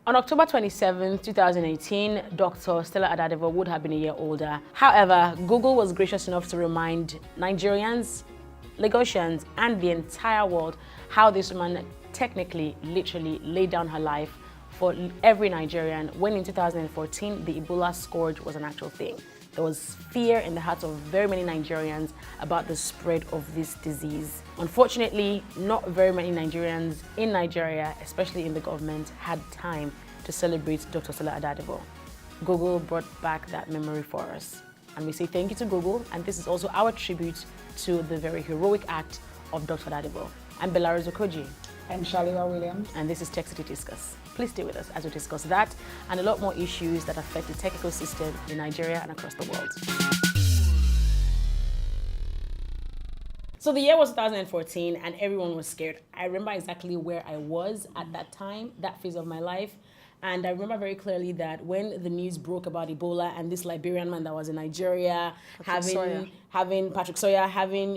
On October 27, 2018, Dr. Stella Adadevoh would have been a year older. However, Google was gracious enough to remind Nigerians, Lagosians, and the entire world how this woman technically, literally laid down her life for every Nigerian when in 2014, the Ebola scourge was an actual thing. There was fear in the hearts of very many Nigerians about the spread of this disease. Unfortunately, not very many Nigerians in Nigeria, especially in the government, had time to celebrate Dr. Stella Adadevoh. Google brought back that memory for us. And we say thank you to Google, and this is also our tribute to the very heroic act of Dr. Adadevoh. I'm Belari Zokoji. I'm Shaliwa Williams. And this is TechCity Disqus. Please stay with us as we discuss that and a lot more issues that affect the tech ecosystem in Nigeria and across the world. So the year was 2014 and everyone was scared. I remember exactly where I was at that time, that phase of my life. And I remember very clearly that when the news broke about Ebola and this Liberian man that was in Nigeria having Patrick Sawyer having,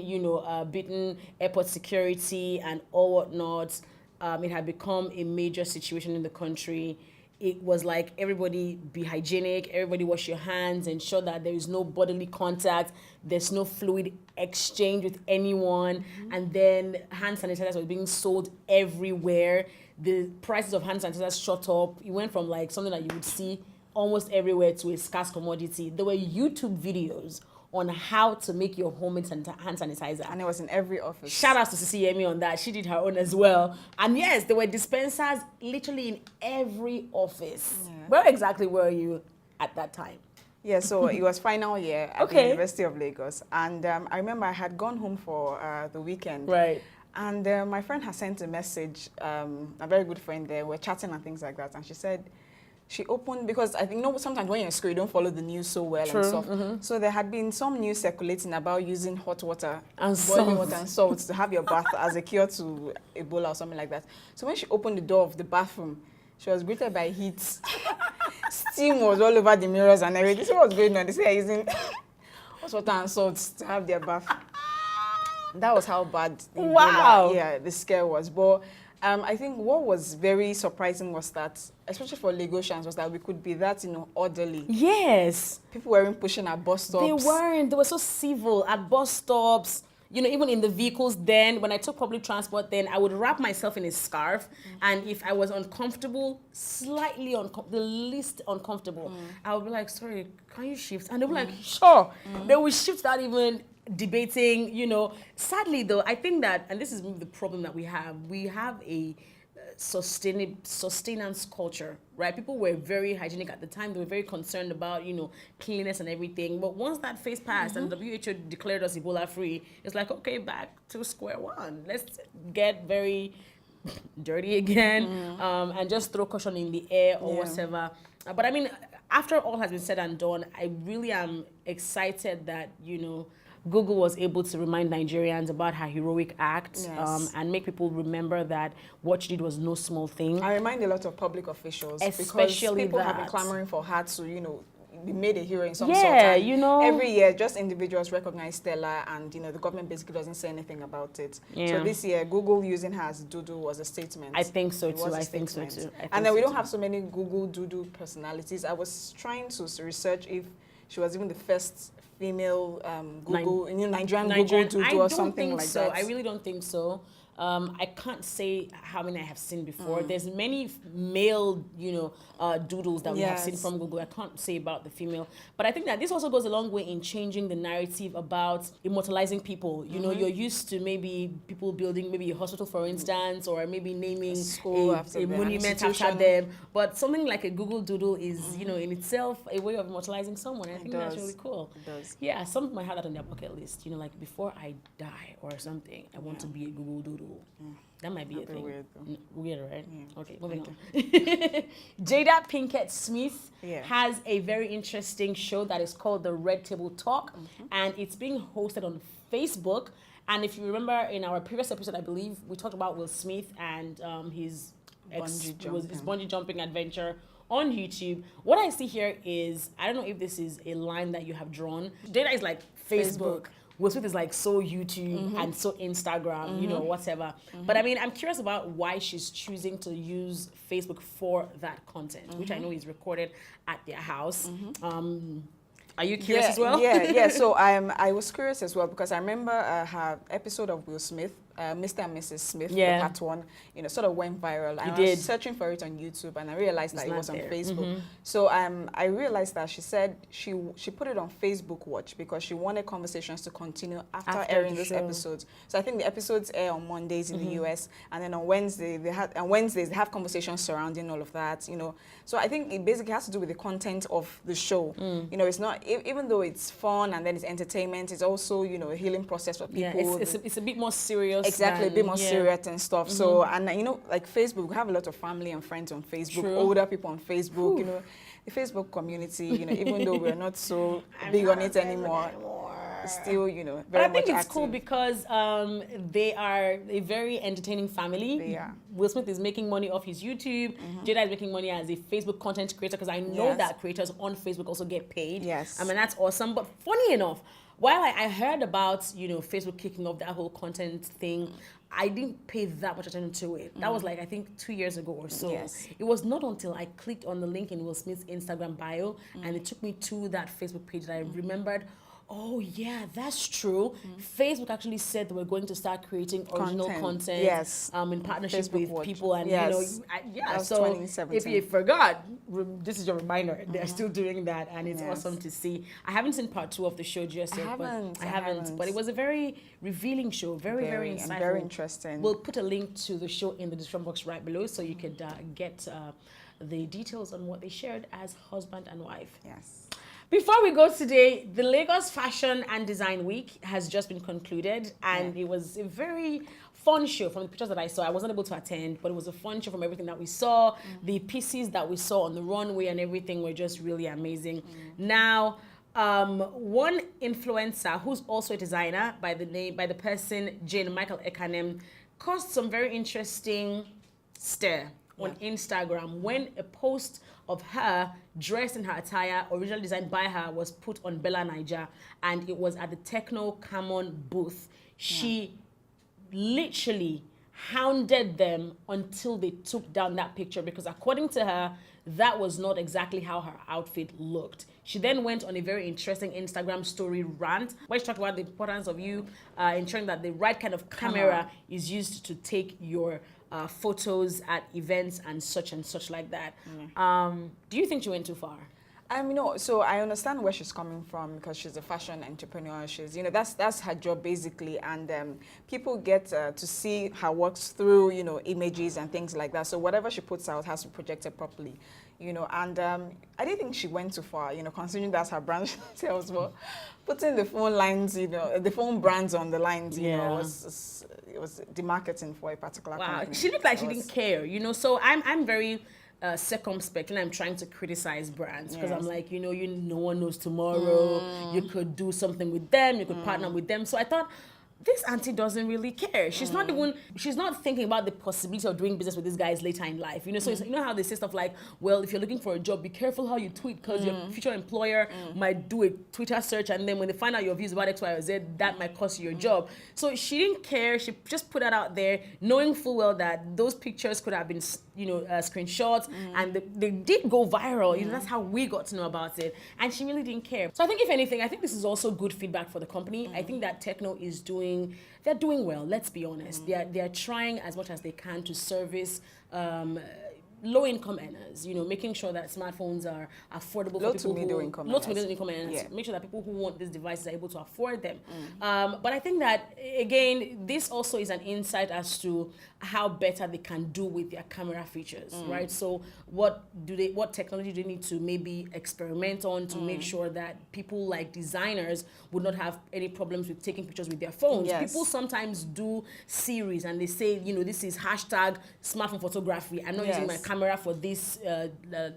beaten airport security and all whatnot, it had become a major situation in the country. It was like everybody be hygienic, everybody wash your hands, ensure that there is no bodily contact, there's no fluid exchange with anyone, and then hand sanitizers were being sold everywhere. The prices of hand sanitizers shot up. It went from like something that you would see almost everywhere to a scarce commodity. There were YouTube videos on how to make your homemade hand sanitizer. And it was in every office. Shout out to Sisi Yemmie on that. She did her own as well. And yes, there were dispensers literally in every office. Yeah. Where exactly were you at that time? Yeah, so it was final year at the University of Lagos. And I remember I had gone home for the weekend. Right. And my friend had sent a message, a very good friend there, we're chatting and things like that. And she said, she opened, because I think sometimes when you're in school, you don't follow the news so well. True. And stuff. So there had been some news circulating about using hot water and boiling water and salt to have your bath as a cure to Ebola or something like that. So when she opened the door of the bathroom, she was greeted by heat. Steam was all over the mirrors and everything. So what was going on? They said using hot water and salt to have their bath. That was how bad the scare was. But I think what was very surprising was that, especially for Lagosians, was that we could be that, orderly. Yes. People weren't pushing at bus stops. They weren't. They were so civil at bus stops. Even in the vehicles then, when I took public transport then, I would wrap myself in a scarf. And if I was uncomfortable, slightly the least uncomfortable, I would be like, sorry, can you shift? And they would be like, sure. They would shift without even debating, Sadly though, I think that, and this is the problem that we have a sustenance culture, right? People were very hygienic at the time. They were very concerned about, cleanliness and everything. But once that phase passed and WHO declared us Ebola free, it's like, okay, back to square one. Let's get very dirty again and just throw caution in the air or whatever. But I mean, after all has been said and done, I really am excited that, Google was able to remind Nigerians about her heroic act and make people remember that what she did was no small thing. I remind a lot of public officials, especially because people that have been clamoring for her to, be made a hero in some sort. Yeah, every year, just individuals recognize Stella, and the government basically doesn't say anything about it. Yeah. So this year, Google using her as Doodle was a statement. I think so too. I think so too. And then we don't have so many Google Doodle personalities. I was trying to research if she was even the first female Nigerian Google Doodle or something like that. I really don't think so. I can't say how many I have seen before. There's many male, doodles that we have seen from Google. I can't say about the female. But I think that this also goes a long way in changing the narrative about immortalizing people. You're used to maybe people building maybe a hospital, for instance, or maybe naming a monument after them. But something like a Google Doodle is, in itself a way of immortalizing someone. I think that's really cool. It does. Yeah, some might have that on their bucket list. Like before I die or something, I want to be a Google Doodle. That might be a thing. Weird, weird, right? Yeah. Okay, moving on. Jada Pinkett Smith has a very interesting show that is called The Red Table Talk, and it's being hosted on Facebook. And if you remember in our previous episode, I believe we talked about Will Smith and his bungee jumping adventure on YouTube. What I see here is, I don't know if this is a line that you have drawn. Jada is like Facebook. Will Smith is like so YouTube and so Instagram, you know, whatever. But I mean, I'm curious about why she's choosing to use Facebook for that content, which I know is recorded at their house. Are you curious as well? Yeah. So I was curious as well because I remember her episode of Will Smith, Mr. and Mrs. Smith, the part 1, you know, sort of went viral. I was searching for it on YouTube and I realized that it was on Facebook. So I realized that she said she put it on Facebook Watch because she wanted conversations to continue after airing those episodes. So I think the episodes air on Mondays in the US, and then on Wednesdays they have conversations surrounding all of that, you know. So I think it basically has to do with the content of the show. You know, it's not, even though it's fun and then it's entertainment, it's also, you know, a healing process for people. Yeah, it's a bit more serious. Exactly, a bit more serious and stuff. So, and you know, like Facebook, we have a lot of family and friends on Facebook, older people on Facebook, you know, the Facebook community, you know, even though we're not so big on it anymore, still, you know, very much I think it's active. cool because they are a very entertaining family. They are. Will Smith is making money off his YouTube. Jada is making money as a Facebook content creator because I know that creators on Facebook also get paid. Yes. I mean, that's awesome. But funny enough, while I heard about, you know, Facebook kicking off that whole content thing, I didn't pay that much attention to it. That was like, I think 2 years ago or so. Yes. It was not until I clicked on the link in Will Smith's Instagram bio and it took me to that Facebook page that I remembered, oh yeah, that's true. Facebook actually said they were going to start creating original content in partnership Facebook with Watch. people, and you know, so 2017. if you forgot, this is your reminder. They're still doing that, and it's awesome to see. I haven't seen part 2 of the show just yet, I haven't. But it was a very revealing show, very insightful, and very interesting. We'll put a link to the show in the description box right below, so you could get the details on what they shared as husband and wife. Yes. Before we go today, the Lagos Fashion and Design Week has just been concluded, and it was a very fun show from the pictures that I saw. I wasn't able to attend, but it was a fun show from everything that we saw. The pieces that we saw on the runway and everything were just really amazing. Now, one influencer who's also a designer by the person Jane Michael Ekanem caused some very interesting stir on Instagram when a post of her dressed in her attire originally designed by her was put on Bella Naija, and it was at the Tecno Camon booth. She literally hounded them until they took down that picture because according to her, that was not exactly how her outfit looked. She then went on a very interesting Instagram story rant where she talked about the importance of you ensuring that the right kind of camera is used to take your photos at events and such like that. Do you think she went too far? You know, so I understand where she's coming from because she's a fashion entrepreneur. She's, you know, that's her job basically, and people get to see her works through, you know, images and things like that. So whatever she puts out has to be projected properly, you know. And I didn't think she went too far, you know, considering that's her brand tells. Well, putting the phone lines, you know, the phone brands on the lines, you know, it was the marketing for a particular company. She looked like she didn't care, you know. So I'm very circumspect and I'm trying to criticize brands because I'm like, you know, no one knows tomorrow. You could do something with them, you could partner with them. So I thought, this auntie doesn't really care. She's not thinking about the possibility of doing business with these guys later in life. You know, so it's, you know how they say stuff like, well, if you're looking for a job, be careful how you tweet because your future employer might do a Twitter search and then when they find out your views about X, Y, or Z, that might cost you your job. So she didn't care. She just put that out there, knowing full well that those pictures could have been, you know, screenshots and they did go viral. You know, that's how we got to know about it. And she really didn't care. So I think if anything, I think this is also good feedback for the company. I think that Tecno is they're doing well, let's be honest. They're trying as much as they can to service low-income earners, you know, making sure that smartphones are affordable for people low to middle-income earners, make sure that people who want these devices are able to afford them. But I think that, again, this also is an insight as to how better they can do with their camera features, right? So what technology do they need to maybe experiment on to make sure that people like designers would not have any problems with taking pictures with their phones? People sometimes do series and they say, you know, this is hashtag smartphone photography. I'm not using my camera for this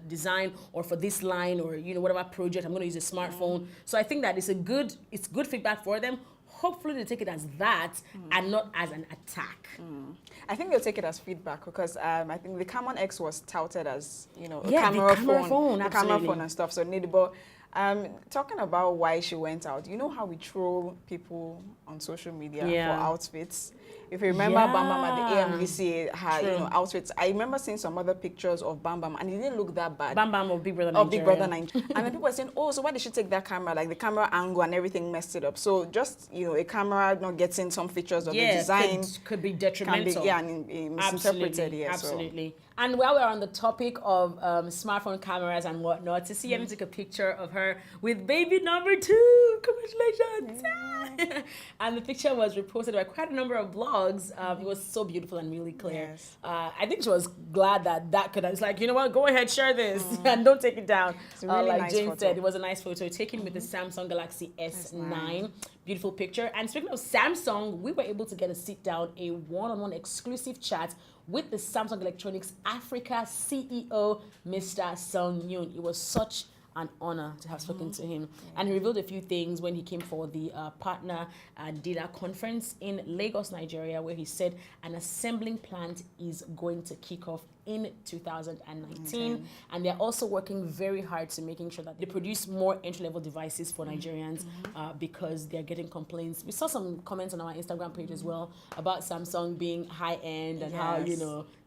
design or for this line or, you know, whatever project. I'm going to use a smartphone. So I think that it's good feedback for them. Hopefully they take it as that and not as an attack. I think they'll take it as feedback because I think the Camon X was touted as, you know, a camera phone and stuff. So but Talking about why she went out, you know how we troll people on social media for outfits? If you remember Bam Bam at the AMVC, her outfits. I remember seeing some other pictures of Bam Bam, and it didn't look that bad. Bam Bam of Big Brother Nigeria. Big Brother Nigeria. And then people were saying, oh, so why did she take that camera? Like the camera angle and everything messed it up. So just, a camera not getting some features of the design could be detrimental. And misinterpreted. Yeah, absolutely. So. And while we're on the topic of smartphone cameras and whatnot, Sisi Yemmie took a picture of her with baby number 2. Congratulations! And the picture was reposted by quite a number of blogs. It was so beautiful and really clear. Yes. I think she was glad that could. It's like, you know what? Go ahead, share this and don't take it down. It's a really like nice Jane photo. said, it was a nice photo taken with the Samsung Galaxy S9. Beautiful picture. And speaking of Samsung, we were able to get a sit down, a one-on-one exclusive chat with the Samsung Electronics Africa CEO, Mr. Sung Yoon. It was such an honor to have spoken to him. And he revealed a few things when he came for the partner data conference in Lagos, Nigeria, where he said an assembling plant is going to kick off in 2019. And they're also working very hard to making sure that they produce more entry-level devices for Nigerians because they're getting complaints. We saw some comments on our Instagram page as well about Samsung being high-end and how,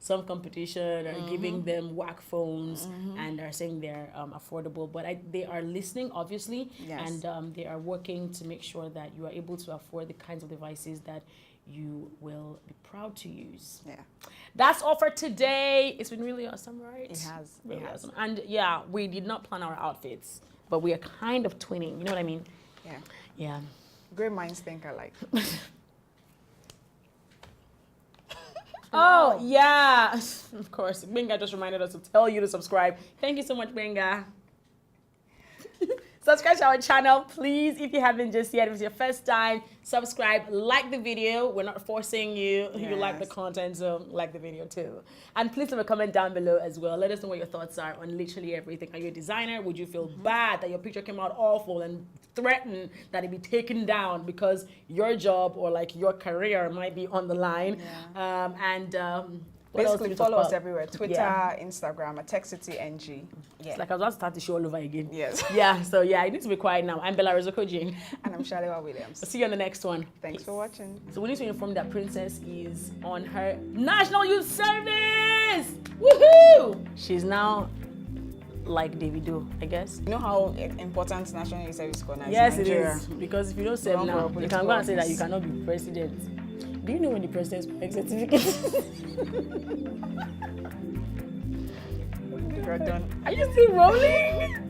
some competition are giving them whack phones and are saying they're affordable. But they are listening, obviously, and they are working to make sure that you are able to afford the kinds of devices that you will be proud to use. Yeah. That's all for today. It's been really awesome, right? It has. Really awesome. And we did not plan our outfits, but we are kind of twinning. You know what I mean? Yeah. Yeah. Great minds think alike. Oh, yeah. Of course. Benga just reminded us to tell you to subscribe. Thank you so much, Benga. Subscribe to our channel, please, if you haven't just yet. If it's your first time, subscribe, like the video. We're not forcing you. You like the content, so like the video too. And please leave a comment down below as well. Let us know what your thoughts are on literally everything. Are you a designer? Would you feel bad that your picture came out awful and threaten that it be taken down because your job or like your career might be on the line? Basically, follow us everywhere. Twitter, Instagram, at TechCity NG. It's like I was about to start the show all over again. Yes. So I need to be quiet now. I'm Bella Rozoko Jane. And I'm Shalewa Williams. I'll see you on the next one. Thanks for watching. So we need to inform that Princess is on her National Youth Service! Woohoo! She's now like Davido, I guess. You know how important National Youth Service is for Nigeria? Yes, it is. Because if you don't serve now, you can go and say that you cannot be president. Do you know when the president's birth certificate? You're done. Are you still rolling?